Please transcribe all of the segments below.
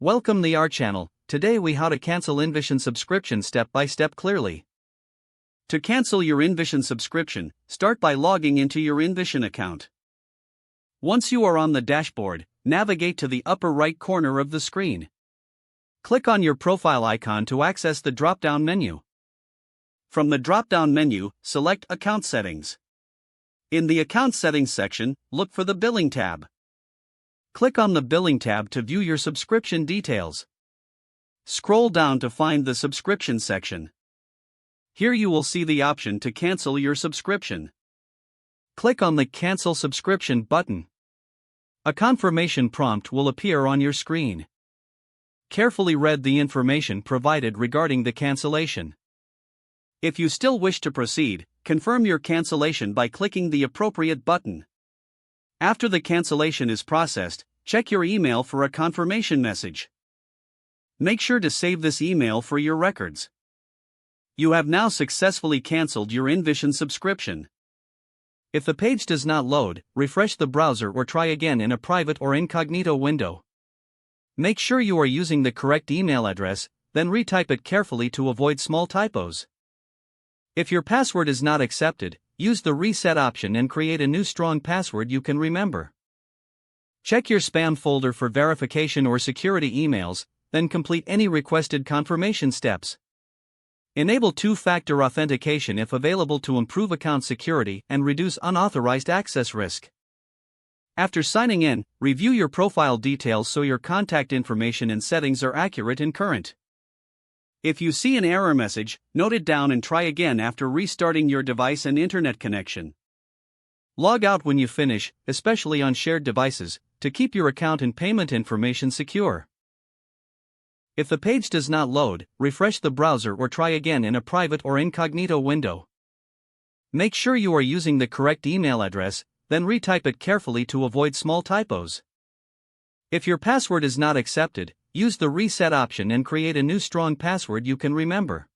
Welcome to our channel. Today we how to cancel InVision subscription step by step clearly. To cancel your InVision subscription, start by logging into your InVision account. Once you are on the dashboard, navigate to the upper right corner of the screen. Click on your profile icon to access the drop-down menu. From the drop-down menu, select Account Settings. In the Account Settings section, look for the Billing tab. Click on the Billing tab to view your subscription details. Scroll down to find the Subscription section. Here you will see the option to cancel your subscription. Click on the Cancel Subscription button. A confirmation prompt will appear on your screen. Carefully read the information provided regarding the cancellation. If you still wish to proceed, confirm your cancellation by clicking the appropriate button. After the cancellation is processed, check your email for a confirmation message. Make sure to save this email for your records. You have now successfully canceled your InVision subscription. If the page does not load, refresh the browser or try again in a private or incognito window. Make sure you are using the correct email address, then retype it carefully to avoid small typos. If your password is not accepted, use the reset option and create a new strong password you can remember. Check your spam folder for verification or security emails, then complete any requested confirmation steps. Enable two-factor authentication if available to improve account security and reduce unauthorized access risk. After signing in, review your profile details so your contact information and settings are accurate and current. If you see an error message, note it down and try again after restarting your device and internet connection. Log out when you finish, especially on shared devices, to keep your account and payment information secure. If the page does not load, refresh the browser or try again in a private or incognito window. Make sure you are using the correct email address, then retype it carefully to avoid small typos. If your password is not accepted, use the reset option and create a new strong password you can remember.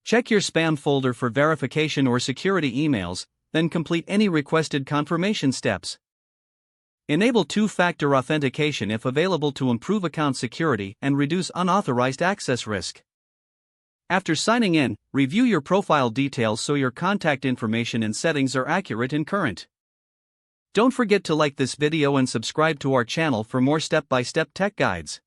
Check your spam folder for verification or security emails, then complete any requested confirmation steps. Enable two-factor authentication if available to improve account security and reduce unauthorized access risk. After signing in, review your profile details so your contact information and settings are accurate and current. Don't forget to like this video and subscribe to our channel for more step-by-step tech guides.